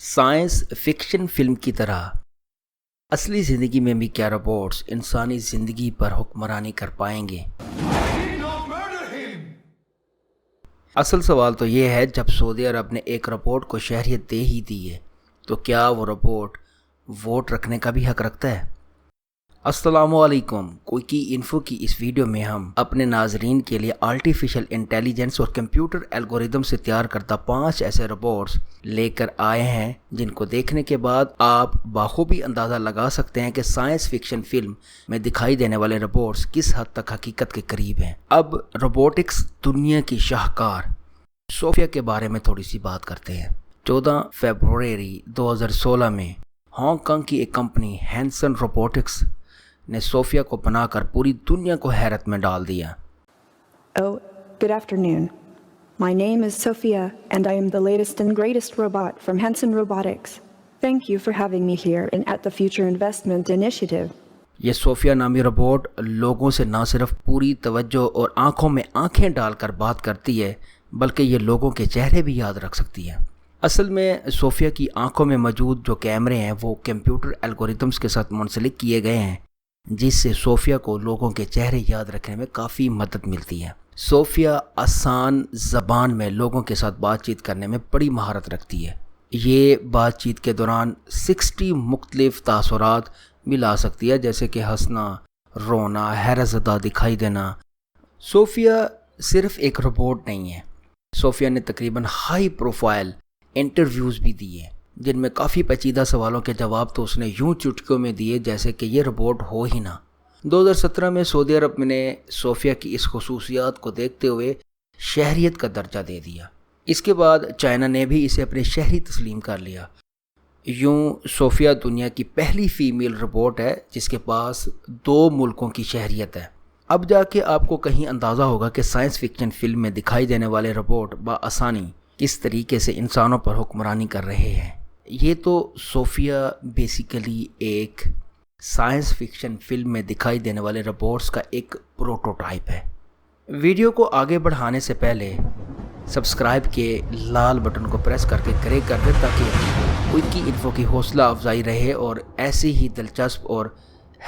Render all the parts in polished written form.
Science fiction film کی طرح اصلی زندگی میں بھی کیا روبوٹس انسانی زندگی پر حکمرانی کر پائیں گے؟ اصل سوال تو یہ ہے، جب سعودی عرب نے ایک روبوٹ کو شہریت دے ہی دی ہے تو کیا وہ روبوٹ ووٹ رکھنے کا بھی حق رکھتا ہے؟ السلام علیکم، کوئی کی انفو کی اس ویڈیو میں ہم اپنے ناظرین کے لیے آرٹیفیشل انٹیلیجنس اور کمپیوٹر الگوریدم سے تیار کردہ 5 ایسے روبوٹس لے کر آئے ہیں جن کو دیکھنے کے بعد آپ بخوبی اندازہ لگا سکتے ہیں کہ سائنس فکشن فلم میں دکھائی دینے والے روبوٹس کس حد تک حقیقت کے قریب ہیں۔ اب روبوٹکس دنیا کی شاہکار صوفیہ کے بارے میں تھوڑی سی بات کرتے ہیں۔ 14 فروری 2016 میں ہانگ کانگ کی ایک کمپنی ہینسن روبوٹکس نے صوفیہ کو بنا کر پوری دنیا کو حیرت میں ڈال دیا۔ Oh, good afternoon. My name is Sophia and I am the latest and greatest robot from Hanson Robotics. Thank you for having me here and at the Future Investment Initiative. یہ صوفیہ نامی روبوٹ لوگوں سے نہ صرف پوری توجہ اور آنکھوں میں آنکھیں ڈال کر بات کرتی ہے بلکہ یہ لوگوں کے چہرے بھی یاد رکھ سکتی ہے۔ اصل میں صوفیہ کی آنکھوں میں موجود جو کیمرے ہیں وہ کمپیوٹر الگوریدمز کے ساتھ منسلک کیے گئے ہیں، جس سے صوفیہ کو لوگوں کے چہرے یاد رکھنے میں کافی مدد ملتی ہے۔ صوفیہ آسان زبان میں لوگوں کے ساتھ بات چیت کرنے میں بڑی مہارت رکھتی ہے۔ یہ بات چیت کے دوران 60 مختلف تاثرات بھی لا سکتی ہے، جیسے کہ ہنسنا، رونا، حیرت زدہ دکھائی دینا۔ صوفیہ صرف ایک روبوٹ نہیں ہے، صوفیہ نے تقریباً ہائی پروفائل انٹرویوز بھی دیے جن میں کافی پیچیدہ سوالوں کے جواب تو اس نے یوں چٹکیوں میں دیے جیسے کہ یہ روبوٹ ہو ہی نہ۔ 2017 میں سعودی عرب نے صوفیہ کی اس خصوصیات کو دیکھتے ہوئے شہریت کا درجہ دے دیا۔ اس کے بعد چائنا نے بھی اسے اپنے شہری تسلیم کر لیا۔ یوں صوفیہ دنیا کی پہلی فیمیل روبوٹ ہے جس کے پاس 2 ملکوں کی شہریت ہے۔ اب جا کے آپ کو کہیں اندازہ ہوگا کہ سائنس فکشن فلم میں دکھائی دینے والے روبوٹ بآسانی کس طریقے سے انسانوں پر حکمرانی کر رہے ہیں۔ یہ تو صوفیہ بیسیکلی ایک سائنس فکشن فلم میں دکھائی دینے والے روبوٹس کا ایک پروٹوٹائپ ہے۔ ویڈیو کو آگے بڑھانے سے پہلے سبسکرائب کے لال بٹن کو پریس کر دے تاکہ کوئی کی انفو کی حوصلہ افزائی رہے اور ایسی ہی دلچسپ اور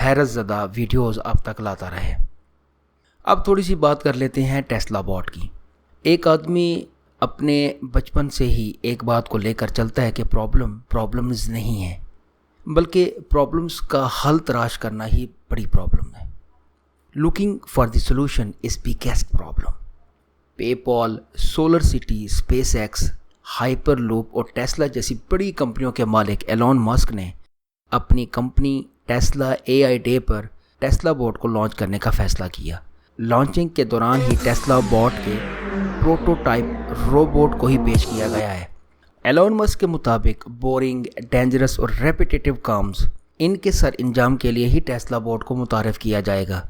حیرت زدہ ویڈیوز آپ تک لاتا رہے۔ اب تھوڑی سی بات کر لیتے ہیں ٹیسلا بوٹ کی۔ ایک آدمی اپنے بچپن سے ہی ایک بات کو لے کر چلتا ہے کہ پرابلمز نہیں ہیں بلکہ پرابلمز کا حل تلاش کرنا ہی بڑی پرابلم ہے۔ Looking for the solution is biggest problem. PayPal, SolarCity, SpaceX, Hyperloop اور ٹیسلا جیسی بڑی کمپنیوں کے مالک ایلون مسک نے اپنی کمپنی ٹیسلا AI ڈے پر ٹیسلا بوٹ کو لانچ کرنے کا فیصلہ کیا۔ لانچنگ کے دوران ہی ٹیسلا بوٹ کے پروٹوٹائپ روبوٹ کو ہی پیش کیا گیا ہے۔ ایلون مسک کے مطابق بورنگ، ڈینجرس اور ریپیٹیٹو کامز ان کے سر انجام کے لیے ہی ٹیسلا بوٹ کو متعارف کیا جائے گا۔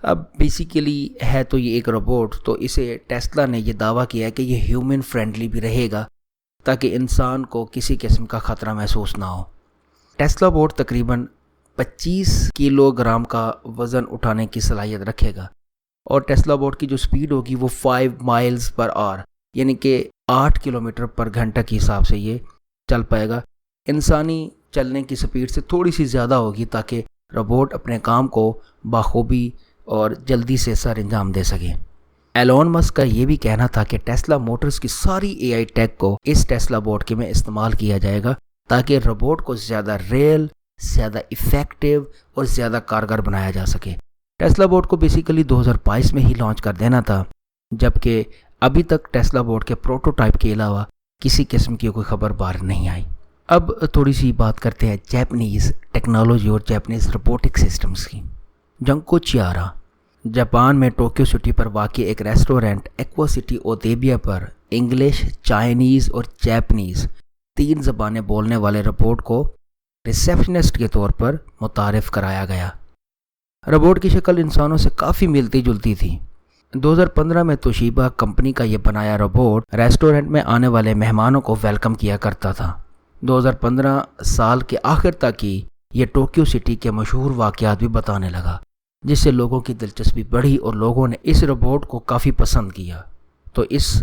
اب بیسیکلی ہے تو یہ ایک روبوٹ، تو اسے ٹیسلا نے یہ دعویٰ کیا ہے کہ یہ ہیومن فرینڈلی بھی رہے گا تاکہ انسان کو کسی قسم کا خطرہ محسوس نہ ہو۔ ٹیسلا بوٹ تقریباً 25 کلو گرام کا وزن اٹھانے کی صلاحیت رکھے گا اور ٹیسلا بوٹ کی جو سپیڈ ہوگی وہ 5 مائلز پر آور یعنی کہ 8 کلومیٹر پر گھنٹہ کے حساب سے یہ چل پائے گا۔ انسانی چلنے کی سپیڈ سے تھوڑی سی زیادہ ہوگی تاکہ روبوٹ اپنے کام کو بخوبی اور جلدی سے سر انجام دے سکے۔ ایلون مسک کا یہ بھی کہنا تھا کہ ٹیسلا موٹرز کی ساری AI ٹیک کو اس ٹیسلا بوٹ کے میں استعمال کیا جائے گا تاکہ روبوٹ کو زیادہ ریئل، زیادہ افیکٹو اور زیادہ کارگر بنایا جا سکے۔ ٹیسلا بوٹ کو بیسیکلی 2022 میں ہی لانچ کر دینا تھا، جبکہ ابھی تک ٹیسلا بوٹ کے پروٹوٹائپ کے علاوہ کسی قسم کی کوئی خبر باہر نہیں آئی۔ اب تھوڑی سی بات کرتے ہیں جاپنیز ٹیکنالوجی اور جاپنیز روبوٹک سسٹمز کی۔ جنکو چیارا جاپان میں ٹوکیو سٹی پر واقع ایک ریسٹورینٹ ایکوا سٹی اوتیبیا پر انگلش، چائنیز اور جاپنیز 3 زبانیں بولنے والے روبوٹ کو ریسیپشنسٹ کے طور پر متعارف کرایا گیا۔ روبوٹ کی شکل انسانوں سے کافی ملتی جلتی تھی۔ 2015 میں توشیبا کمپنی کا یہ بنایا روبوٹ ریسٹورنٹ میں آنے والے مہمانوں کو ویلکم کیا کرتا تھا۔ 2015 سال کے آخر تک ہی یہ ٹوکیو سٹی کے مشہور واقعات بھی بتانے لگا، جس سے لوگوں کی دلچسپی بڑھی اور لوگوں نے اس روبوٹ کو کافی پسند کیا۔ تو اس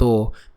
2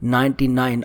99